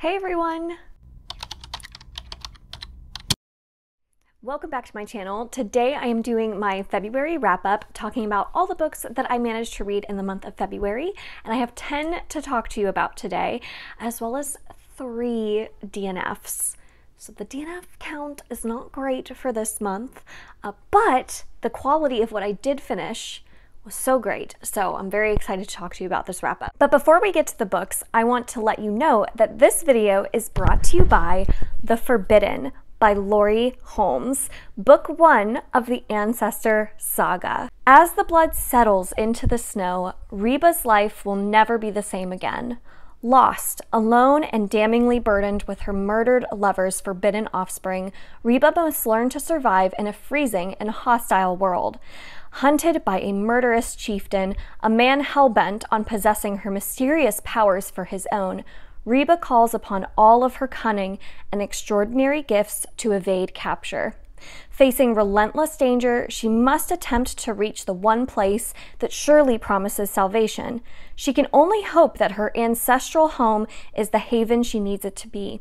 Hey everyone! Welcome back to my channel. Today I am doing my February wrap-up, talking about all the books that I managed to read in the month of February, and I have 10 to talk to you about today, as well as 3 DNFs. So the DNF count is not great for this month, but the quality of what I did finish was so great, so I'm very excited to talk to you about this wrap-up. But before we get to the books, I want to let you know that this video is brought to you by The Forbidden by Lori Holmes, book 1 of the Ancestors Saga. As the blood settles into the snow, Reba's life will never be the same again. Lost, alone, and damningly burdened with her murdered lover's forbidden offspring, Reba must learn to survive in a freezing and hostile world. Hunted by a murderous chieftain, a man hell-bent on possessing her mysterious powers for his own, Reba calls upon all of her cunning and extraordinary gifts to evade capture. Facing relentless danger, she must attempt to reach the one place that surely promises salvation. She can only hope that her ancestral home is the haven she needs it to be.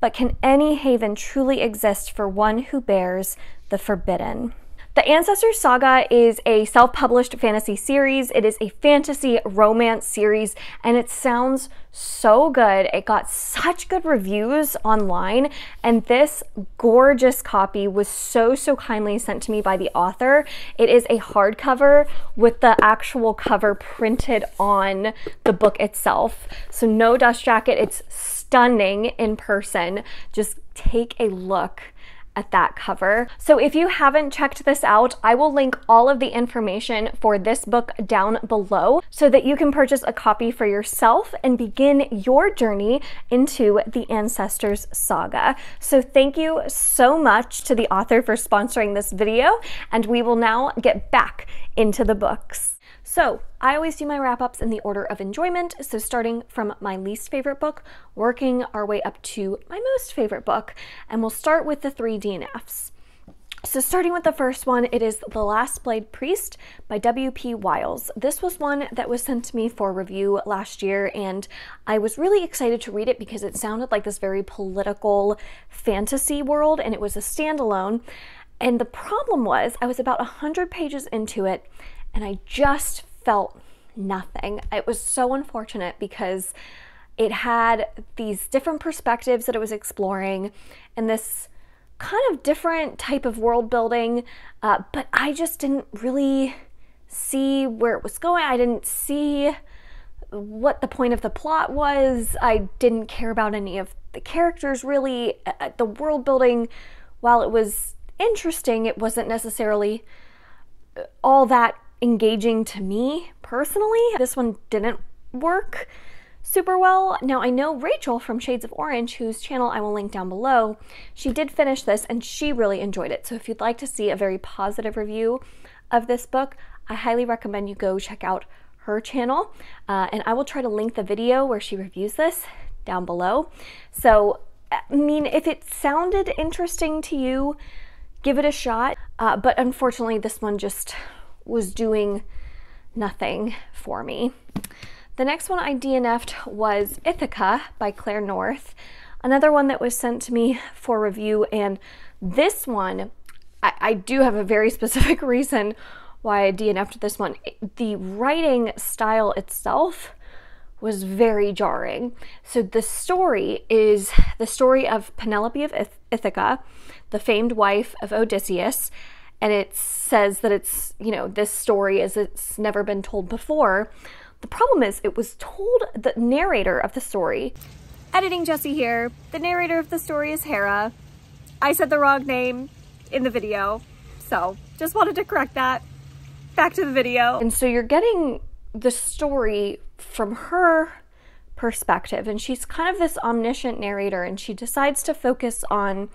But can any haven truly exist for one who bears the forbidden? The Ancestors Saga is a self-published fantasy series. It is a fantasy romance series, and it sounds so good. It got such good reviews online, and this gorgeous copy was so kindly sent to me by the author. It is a hardcover with the actual cover printed on the book itself. So no dust jacket. It's stunning in person. Just take a look at that cover. So if you haven't checked this out, I will link all of the information for this book down below so that you can purchase a copy for yourself and begin your journey into the Ancestors Saga. So thank you so much to the author for sponsoring this video, and we will now get back into the books. So I always do my wrap-ups in the order of enjoyment, so starting from my least favorite book, working our way up to my most favorite book, and we'll start with the 3 DNFs. So starting with the first one, it is The Last Blade Priest by W.P. Wiles. This was one that was sent to me for review last year, and I was really excited to read it because it sounded like this very political fantasy world, and it was a standalone. And the problem was, I was about 100 pages into it, and I just felt nothing. It was so unfortunate because it had these different perspectives that it was exploring and this kind of different type of world building, but I just didn't really see where it was going. I didn't see what the point of the plot was. I didn't care about any of the characters really. The world building, while it was interesting, it wasn't necessarily all that engaging to me personally. This one didn't work super well. Now I know Rachel from Shades of Orange, whose channel I will link down below, she did finish this and she really enjoyed it. So if you'd like to see a very positive review of this book, I highly recommend you go check out her channel. And I will try to link the video where she reviews this down below. So, I mean, if it sounded interesting to you, give it a shot. But unfortunately, this one just was doing nothing for me. The next one I DNF'd was Ithaca by Claire North, another one that was sent to me for review, and this one, I do have a very specific reason why I DNF'd this one. The writing style itself was very jarring. So the story is the story of Penelope of Ithaca, the famed wife of Odysseus, and it says that it's, you know, this story is it's never been told before. The problem is it was told, the narrator of the story, editing Jesse here, the narrator of the story is Hera. I said the wrong name in the video, so just wanted to correct that. Back to the video. And so you're getting the story from her perspective, and she's kind of this omniscient narrator, and she decides to focus on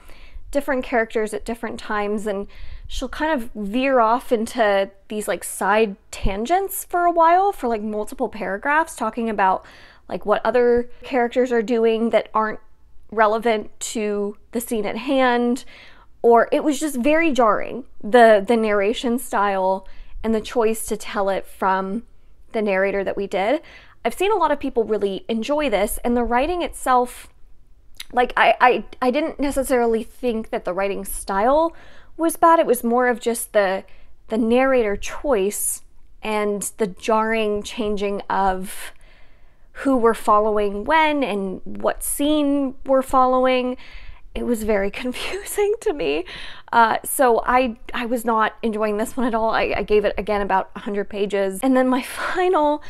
different characters at different times, and she'll kind of veer off into these like side tangents for a while, for like multiple paragraphs, talking about like what other characters are doing that aren't relevant to the scene at hand. Or it was just very jarring, the narration style and the choice to tell it from the narrator that we did. I've seen a lot of people really enjoy this, and the writing itself like, I didn't necessarily think that the writing style was bad. It was more of just the narrator choice and the jarring changing of who we're following when and what scene we're following. It was very confusing to me. So I was not enjoying this one at all. I gave it, again, about 100 pages. And then my final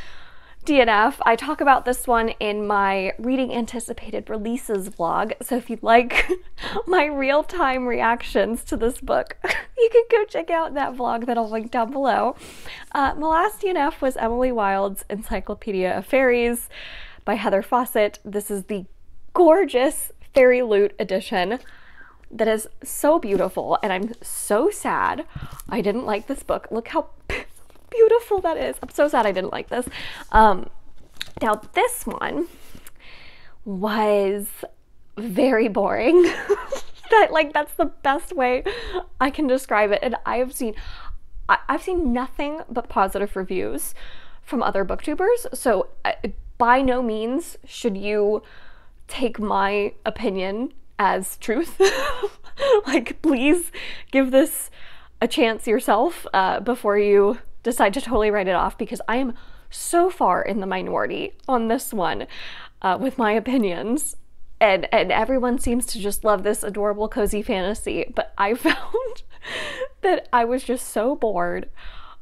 DNF, I talk about this one in my Reading Anticipated Releases vlog. So if you'd like my real-time reactions to this book, you can go check out that vlog that I'll link down below. My last DNF was Emily Wilde's Encyclopedia of Fairies by Heather Fawcett. This is the gorgeous Fairy Loot edition that is so beautiful, and I'm so sad I didn't like this book. Look how beautiful that is. I'm so sad I didn't like this. Now this one was very boring. That's the best way I can describe it. And I've seen nothing but positive reviews from other booktubers, so by no means should you take my opinion as truth. Like, please give this a chance yourself before you decide to totally write it off, because I am so far in the minority on this one with my opinions, and everyone seems to just love this adorable cozy fantasy, but I found that I was just so bored.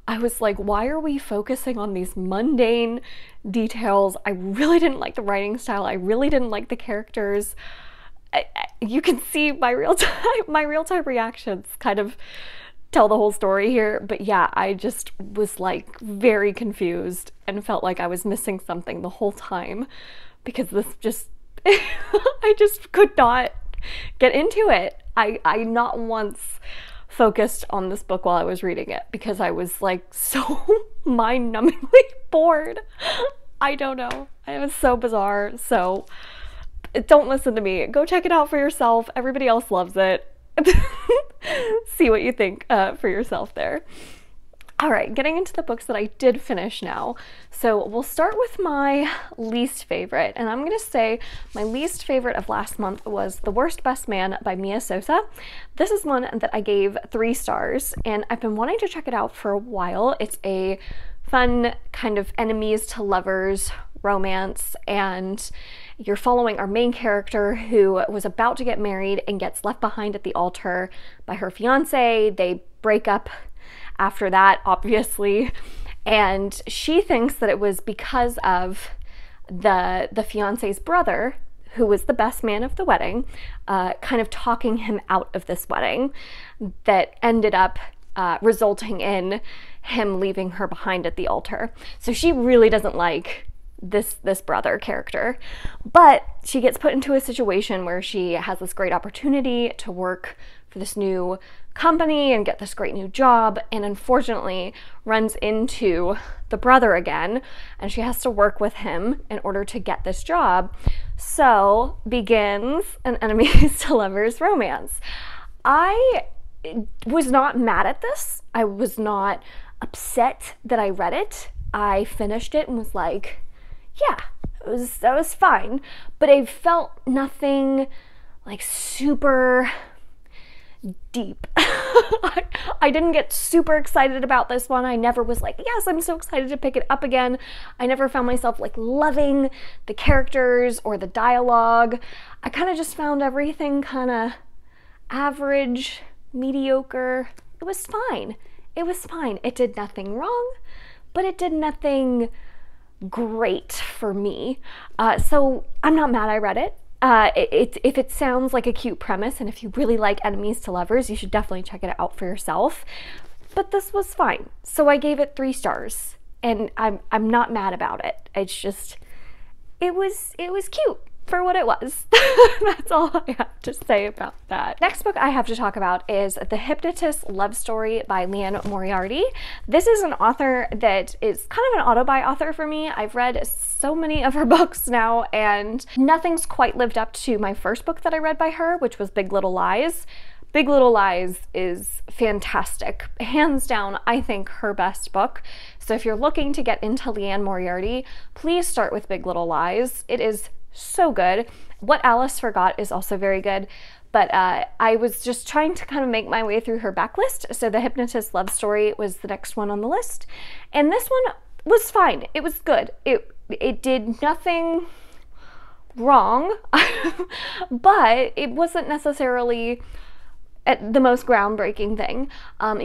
I was like, why are we focusing on these mundane details? I really didn't like the writing style. I really didn't like the characters. You can see my real-time reactions kind of tell the whole story here, but yeah, I just was like very confused and felt like I was missing something the whole time, because this just I just could not get into it. I not once focused on this book while I was reading it, because I was like so mind-numbingly bored. I don't know. It was so bizarre. So don't listen to me. Go check it out for yourself. Everybody else loves it. See what you think for yourself there. All right, getting into the books that I did finish now. So we'll start with my least favorite, and I'm gonna say my least favorite of last month was The Worst Best Man by Mia Sosa. This is one that I gave 3 stars, and I've been wanting to check it out for a while. It's a fun kind of enemies to lovers romance, and you're following our main character who was about to get married and gets left behind at the altar by her fiance. They break up after that, obviously, and she thinks that it was because of the fiance's brother, who was the best man of the wedding, kind of talking him out of this wedding, that ended up resulting in him leaving her behind at the altar. So she really doesn't like this brother character, but she gets put into a situation where she has this great opportunity to work for this new company and get this great new job, and unfortunately runs into the brother again, and she has to work with him in order to get this job. So begins an enemies to lovers romance. I was not mad at this. I was not upset that I read it. I finished it and was like, yeah, that was fine, but I felt nothing like super deep. I didn't get super excited about this one. I never was like, yes, I'm so excited to pick it up again. I never found myself like loving the characters or the dialogue. I kind of just found everything kind of average, mediocre. It was fine. It was fine. It did nothing wrong, but it did nothing great for me. So I'm not mad I read it. If it sounds like a cute premise, and if you really like enemies to lovers, you should definitely check it out for yourself. But this was fine. So I gave it 3 stars, and I'm not mad about it. It's just, it was cute for what it was. That's all I have to say about that. Next book I have to talk about is The Hypnotist Love Story by Liane Moriarty. This is an author that is kind of an auto-buy author for me. I've read so many of her books now, and nothing's quite lived up to my first book that I read by her, which was Big Little Lies. Big Little Lies is fantastic. Hands down, I think her best book. So if you're looking to get into Liane Moriarty, please start with Big Little Lies. It is so good. What Alice Forgot is also very good, but I was just trying to kind of make my way through her backlist, so The Hypnotist Love Story was the next one on the list, and this one was fine. It was good. It did nothing wrong, but it wasn't necessarily the most groundbreaking thing.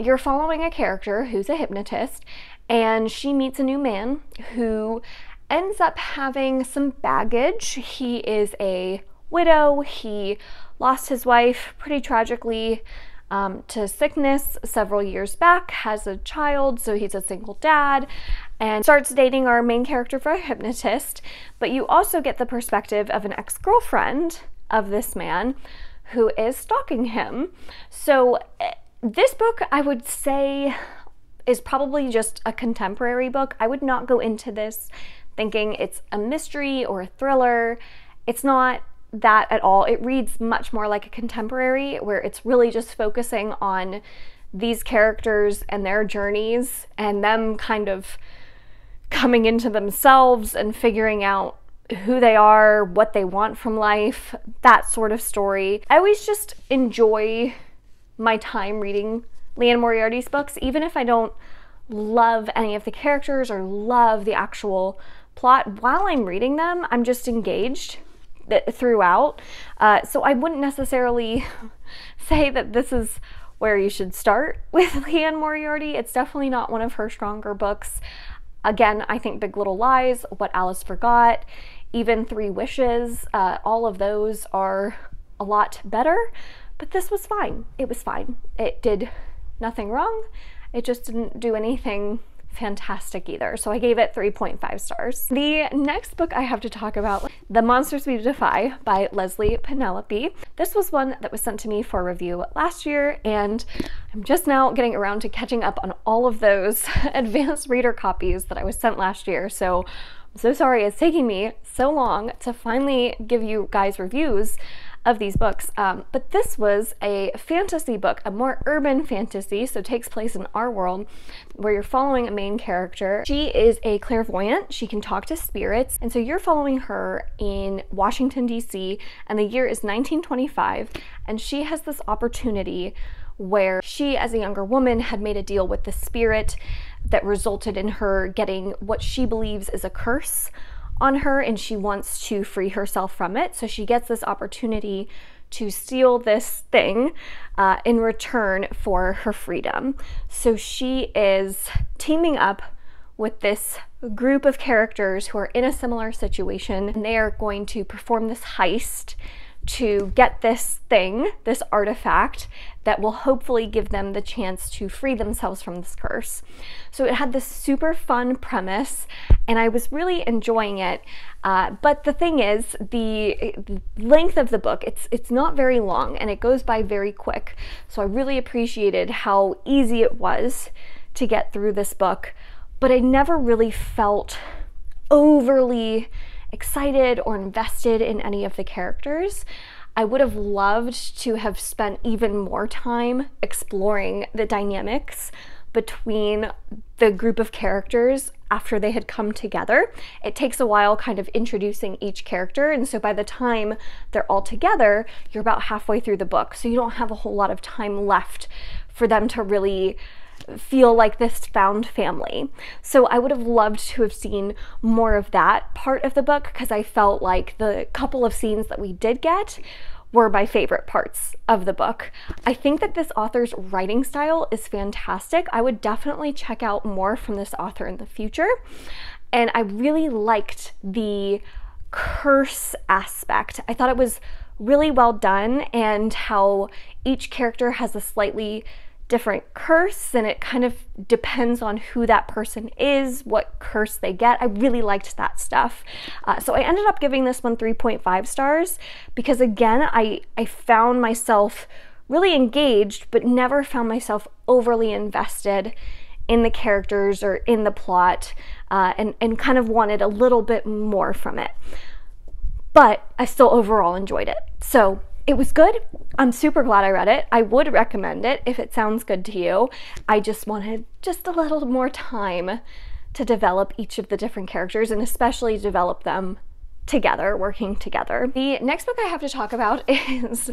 You're following a character who's a hypnotist, and she meets a new man who ends up having some baggage. He is a widow. He lost his wife pretty tragically to sickness several years back, has a child, so he's a single dad, and starts dating our main character for a hypnotist. But you also get the perspective of an ex-girlfriend of this man who is stalking him. So this book, I would say, is probably just a contemporary book. I would not go into this thinking it's a mystery or a thriller. It's not that at all. It reads much more like a contemporary, where it's really just focusing on these characters and their journeys and them kind of coming into themselves and figuring out who they are, what they want from life, that sort of story. I always just enjoy my time reading Liane Moriarty's books, even if I don't love any of the characters or love the actual plot. While I'm reading them, I'm just engaged throughout. So I wouldn't necessarily say that this is where you should start with Liane Moriarty. It's definitely not one of her stronger books. Again, I think Big Little Lies, What Alice Forgot, even Three Wishes, all of those are a lot better, but this was fine. It was fine. It did nothing wrong. It just didn't do anything fantastic either. So I gave it 3.5 stars. The next book I have to talk about, The Monsters We Defy by Leslye Penelope. This was one that was sent to me for review last year, and I'm just now getting around to catching up on all of those advanced reader copies that I was sent last year. So I'm so sorry it's taking me so long to finally give you guys reviews of these books, but this was a fantasy book, a more urban fantasy, so takes place in our world, where you're following a main character. She is a clairvoyant. She can talk to spirits, and so you're following her in Washington, D.C., and the year is 1925, and she has this opportunity where she, as a younger woman, had made a deal with the spirit that resulted in her getting what she believes is a curse on her, and she wants to free herself from it. So she gets this opportunity to steal this thing in return for her freedom. So she is teaming up with this group of characters who are in a similar situation, and they are going to perform this heist to get this thing, this artifact, that will hopefully give them the chance to free themselves from this curse. So it had this super fun premise, and I was really enjoying it. But the thing is, the length of the book, it's not very long, and it goes by very quick. So I really appreciated how easy it was to get through this book, but I never really felt overly excited or invested in any of the characters. I would have loved to have spent even more time exploring the dynamics between the group of characters after they had come together. It takes a while kind of introducing each character, and so by the time they're all together, you're about halfway through the book, so you don't have a whole lot of time left for them to really feel like this found family. So I would have loved to have seen more of that part of the book, because I felt like the couple of scenes that we did get were my favorite parts of the book. I think that this author's writing style is fantastic. I would definitely check out more from this author in the future. And I really liked the curse aspect. I thought it was really well done, and how each character has a slightly different curse, and it kind of depends on who that person is, what curse they get. I really liked that stuff. So I ended up giving this one 3.5 stars, because again, I found myself really engaged, but never found myself overly invested in the characters or in the plot, and kind of wanted a little bit more from it. But I still overall enjoyed it. So it was good. I'm super glad I read it. I would recommend it if it sounds good to you. I just wanted just a little more time to develop each of the different characters, and especially develop them together, working together. The next book I have to talk about is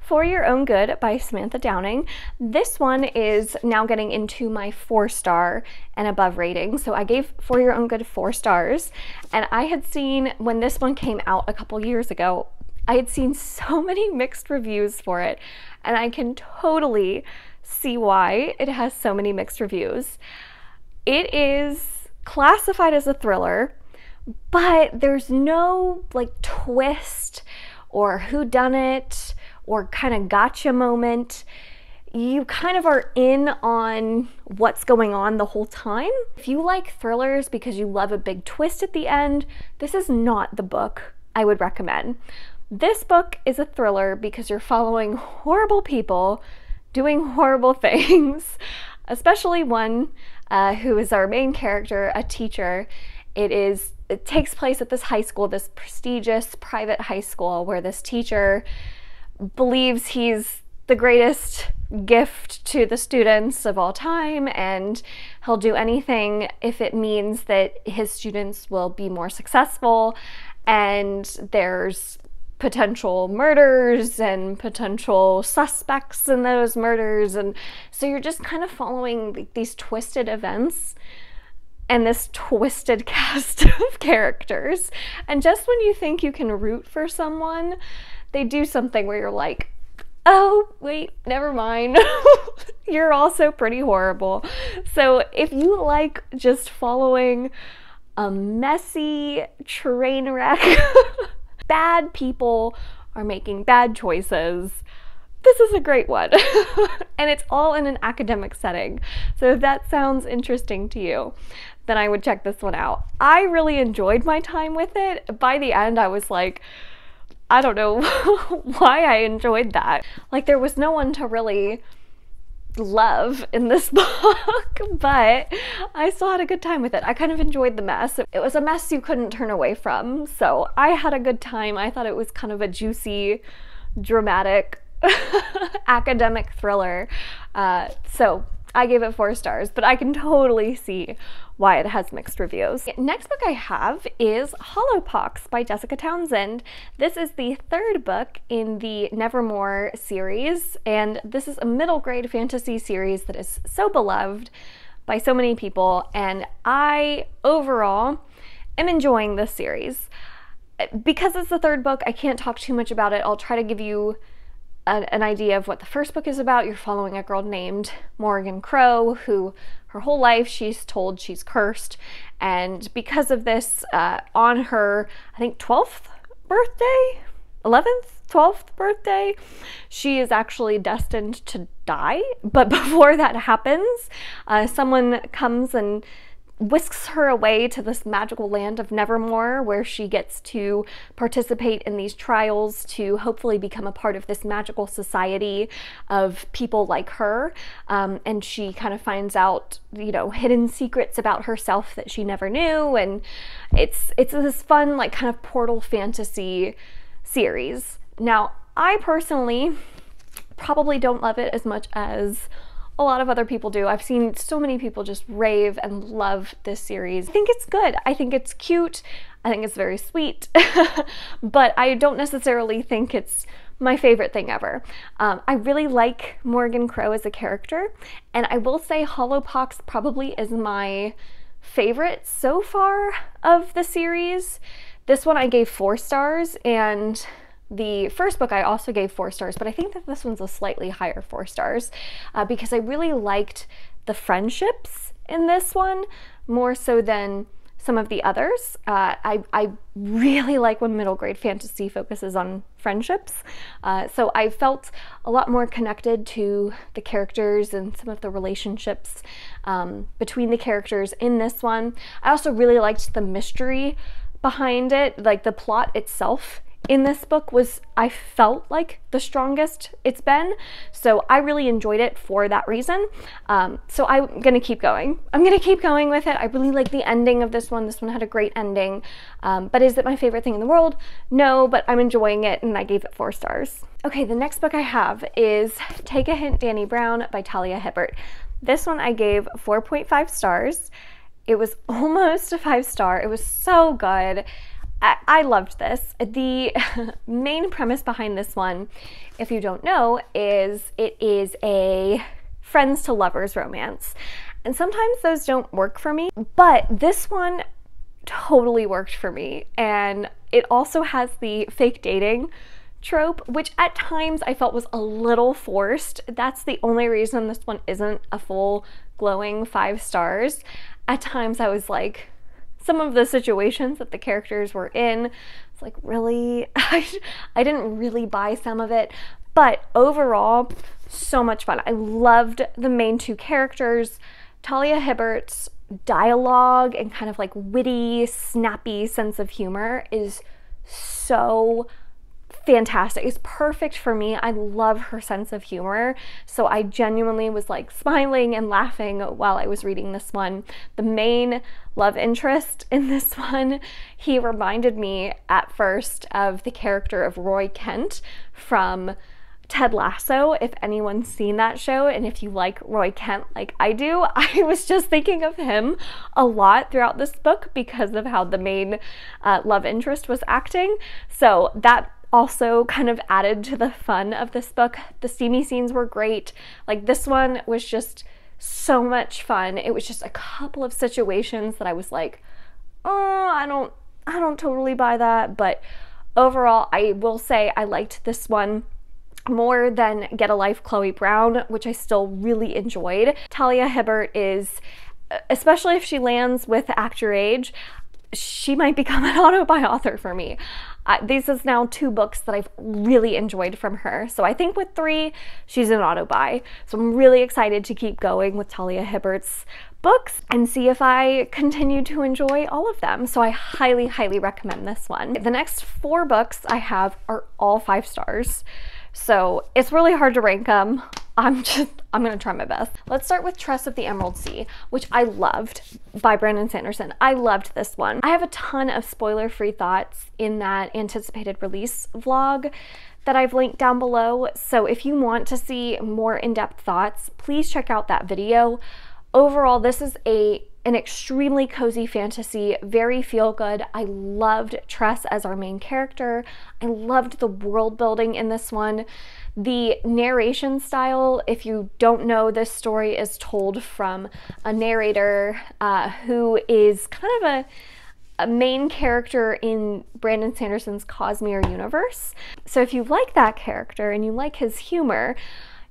For Your Own Good by Samantha Downing. This one is now getting into my 4-star and above rating. So I gave For Your Own Good 4 stars, and I had seen, when this one came out a couple years ago, I had seen so many mixed reviews for it, and I can totally see why it has so many mixed reviews. It is classified as a thriller, but there's no like twist or whodunit or kind of gotcha moment. You kind of are in on what's going on the whole time. If you like thrillers because you love a big twist at the end, this is not the book I would recommend. This book is a thriller because you're following horrible people doing horrible things, especially one who is our main character, a teacher. It takes place at this high school, this prestigious private high school, where this teacher believes he's the greatest gift to the students of all time, and he'll do anything if it means that his students will be more successful. And there's potential murders and potential suspects in those murders, and so you're just kind of following these twisted events and this twisted cast of characters. And just when you think you can root for someone, they do something where you're like, oh wait, never mind. You're also pretty horrible. So if you like just following a messy train wreck, bad people are making bad choices, this is a great one. And it's all in an academic setting. So if that sounds interesting to you, then I would check this one out. I really enjoyed my time with it. By the end, I was like, I don't know why I enjoyed that. Like, there was no one to really love in this book, but I still had a good time with it. I kind of enjoyed the mess. It was a mess you couldn't turn away from, so I had a good time. I thought it was kind of a juicy, dramatic, academic thriller. So I gave it 4 stars, but I can totally see why it has mixed reviews. Next book I have is Hollowpox by Jessica Townsend. This is the 3rd book in the Nevermore series, and this is a middle grade fantasy series that is so beloved by so many people, and I overall am enjoying this series. Because it's the 3rd book, I can't talk too much about it. I'll try to give you an idea of what the 1st book is about. You're following a girl named Morgan Crow, who her whole life she's told she's cursed, and because of this, on her, I think 12th birthday, 11th, 12th birthday, she is actually destined to die. But before that happens, someone comes and whisks her away to this magical land of Nevermore, where she gets to participate in these trials to hopefully become a part of this magical society of people like her. And she kind of finds out, you know, hidden secrets about herself that she never knew. And it's this fun, like, kind of portal fantasy series. Now, I personally probably don't love it as much as a lot of other people do. I've seen so many people just rave and love this series. I think it's good. I think it's cute. I think it's very sweet. But I don't necessarily think it's my favorite thing ever. I really like Morgan Crow as a character, and I will say Hollowpox probably is my favorite so far of the series. This one I gave 4 stars, and the 1st book I also gave 4 stars, but I think that this one's a slightly higher 4 stars because I really liked the friendships in this one more so than some of the others. I really like when middle grade fantasy focuses on friendships. So I felt a lot more connected to the characters and some of the relationships between the characters in this one. I also really liked the mystery behind it, like the plot itself in this book was, I felt like, the strongest it's been, so I really enjoyed it for that reason. So I'm gonna keep going. I'm gonna keep going with it. I really like the ending of this one. This one had a great ending, but is it my favorite thing in the world? No, but I'm enjoying it, and I gave it 4 stars. Okay, the next book I have is Take a Hint, Dani Brown by Talia Hibbert. This one I gave 4.5 stars. It was almost a 5-star. It was so good. I loved this. The main premise behind this one, if you don't know, is it is a friends to lovers romance. And sometimes those don't work for me, but this one totally worked for me. And it also has the fake dating trope, which at times I felt was a little forced. That's the only reason this one isn't a full glowing 5 stars. At times I was like, some of the situations that the characters were in, it's like, really? I didn't really buy some of it, but overall, so much fun. I loved the main 2 characters. Talia Hibbert's dialogue and kind of like witty, snappy sense of humor is so fantastic. It's perfect for me. I love her sense of humor. So I genuinely was like smiling and laughing while I was reading this one. The main love interest in this one, he reminded me at first of the character of Roy Kent from Ted Lasso, if anyone's seen that show, and if you like Roy Kent like I do, I was just thinking of him a lot throughout this book because of how the main love interest was acting. So that also kind of added to the fun of this book. The steamy scenes were great. Like, this one was just so much fun. It was just a couple of situations that I was like, oh, I don't totally buy that. But overall, I will say I liked this one more than Get a Life Chloe Brown, which I still really enjoyed. Talia Hibbert is, especially if she lands with Act Your Age, she might become an auto-buy author for me. These is now 2 books that I've really enjoyed from her. So I think with 3, she's an auto-buy. So I'm really excited to keep going with Talia Hibbert's books and see if I continue to enjoy all of them. So I highly, highly recommend this one. The next 4 books I have are all 5 stars. So it's really hard to rank them. I'm gonna try my best. Let's start with Tress of the Emerald Sea, which I loved, by Brandon Sanderson. I loved this one. I have a ton of spoiler-free thoughts in that anticipated release vlog that I've linked down below. So if you want to see more in-depth thoughts, please check out that video. Overall, this is an extremely cozy fantasy, very feel-good. I loved Tress as our main character. I loved the world building in this one. The narration style, if you don't know, this story is told from a narrator who is kind of a main character in Brandon Sanderson's Cosmere universe. So if you like that character and you like his humor,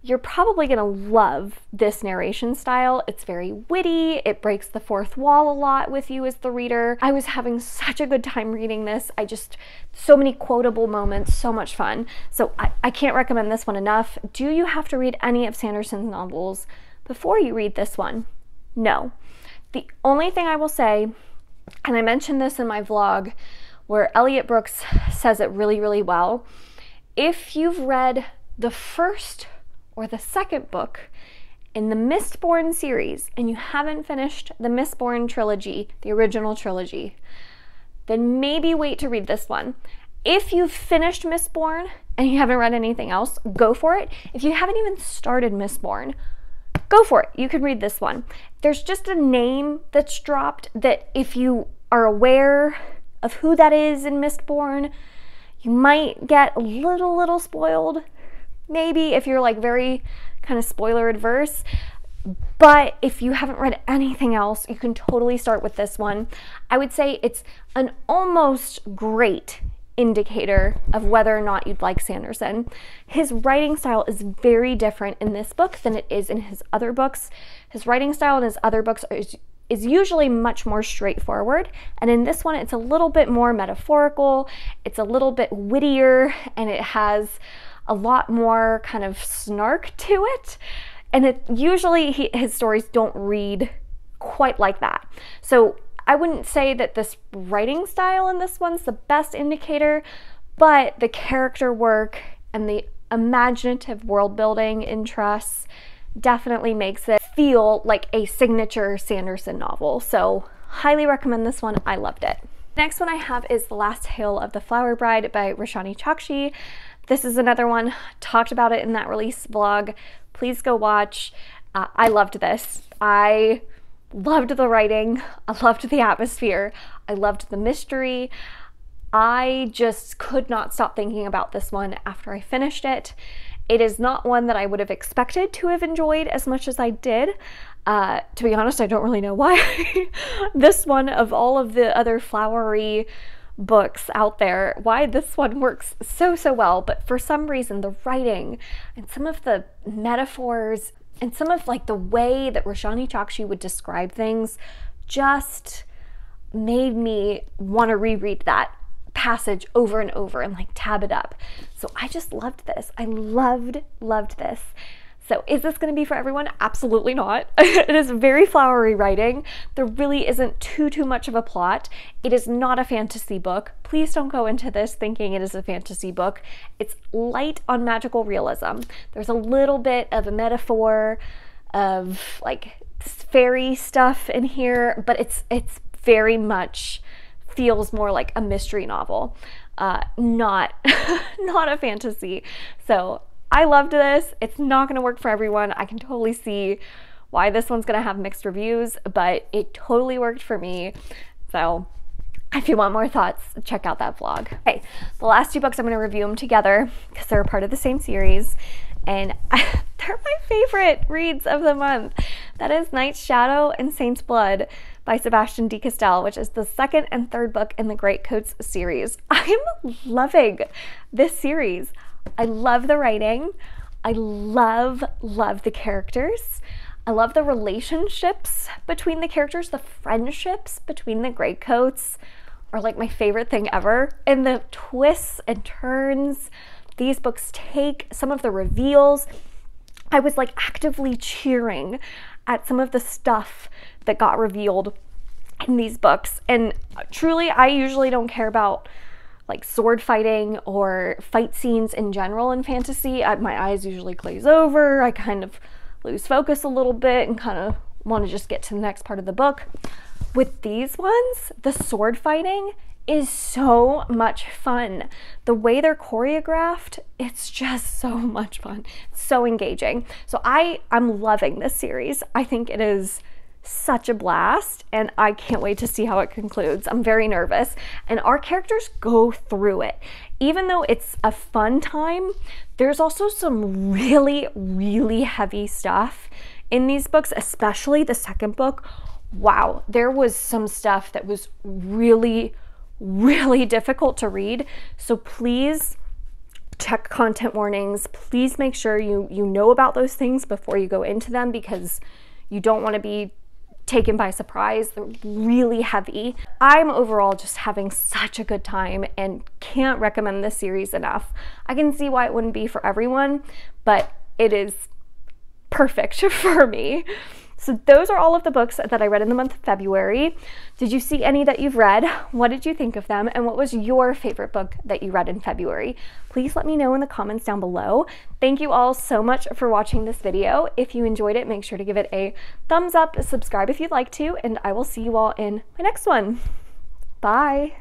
you're probably gonna love this narration style. It's very witty, it breaks the 4th wall a lot with you as the reader. I was having such a good time reading this. So many quotable moments, so much fun. So I can't recommend this one enough. Do you have to read any of Sanderson's novels before you read this one? No. The only thing I will say, and I mentioned this in my vlog, where Elliot Brooks says it really, really well, if you've read the first or the second book in the Mistborn series and you haven't finished the Mistborn trilogy, the original trilogy, then maybe wait to read this one. If you've finished Mistborn and you haven't read anything else, go for it. If you haven't even started Mistborn, go for it. You can read this one. There's just a name that's dropped that if you are aware of who that is in Mistborn, you might get a little spoiled. Maybe if you're like very kind of spoiler adverse, but if you haven't read anything else, you can totally start with this one. I would say it's an almost great indicator of whether or not you'd like Sanderson. His writing style is very different in this book than it is in his other books. His writing style in his other books is usually much more straightforward, and in this one it's a little bit more metaphorical, it's a little bit wittier, and it has a lot more kind of snark to it, and usually his stories don't read quite like that. So I wouldn't say that this writing style in this one's the best indicator, but the character work and the imaginative world building in Tress definitely makes it feel like a signature Sanderson novel. So highly recommend this one. I loved it. Next one I have is The Last Tale of the Flower Bride by Roshani Chokshi. This is another one, talked about it in that release vlog. Please go watch. I loved this. I loved the writing. I loved the atmosphere. I loved the mystery. I just could not stop thinking about this one after I finished it. It is not one that I would have expected to have enjoyed as much as I did. To be honest, I don't really know why. This one, of all of the other flowery books out there, why this one works so well, but for some reason the writing and some of the metaphors and some of like the way that Roshani Chokshi would describe things just made me want to reread that passage over and over and like tab it up. So I just loved this. I loved this. So is this going to be for everyone? Absolutely not. It is very flowery writing. There really isn't too much of a plot. It is not a fantasy book. Please don't go into this thinking it is a fantasy book. It's light on magical realism. There's a little bit of a metaphor of like fairy stuff in here, but it's very much feels more like a mystery novel, not a fantasy. So I loved this. It's not going to work for everyone. I can totally see why this one's going to have mixed reviews, but it totally worked for me. So if you want more thoughts, check out that vlog. Okay, the last two books, I'm going to review them together because they're a part of the same series, and they're my favorite reads of the month. That is Night's Shadow and Saint's Blood by Sebastian de Castell, which is the second and third book in the Greatcoats series. I'm loving this series. I love the writing. I love the characters. I love the relationships between the characters. The friendships between the Greatcoats are like my favorite thing ever. And the twists and turns these books take, some of the reveals. I was like actively cheering at some of the stuff that got revealed in these books. And truly, I usually don't care about like sword fighting or fight scenes in general in fantasy. My eyes usually glaze over. I kind of lose focus a little bit and kind of want to just get to the next part of the book. With these ones, the sword fighting is so much fun. The way they're choreographed, it's just so much fun. It's so engaging. So I'm loving this series. I think it is such a blast, and I can't wait to see how it concludes. I'm very nervous, and our characters go through it. Even though it's a fun time, there's also some really heavy stuff in these books, especially the second book. Wow, there was some stuff that was really difficult to read. So please check content warnings. Please make sure you know about those things before you go into them, because you don't want to be taken by surprise. They're really heavy. I'm overall just having such a good time and can't recommend this series enough. I can see why it wouldn't be for everyone, but it is perfect for me. So those are all of the books that I read in the month of February. Did you see any that you've read? What did you think of them? And what was your favorite book that you read in February? Please let me know in the comments down below. Thank you all so much for watching this video. If you enjoyed it, make sure to give it a thumbs up, subscribe if you'd like to, and I will see you all in my next one. Bye.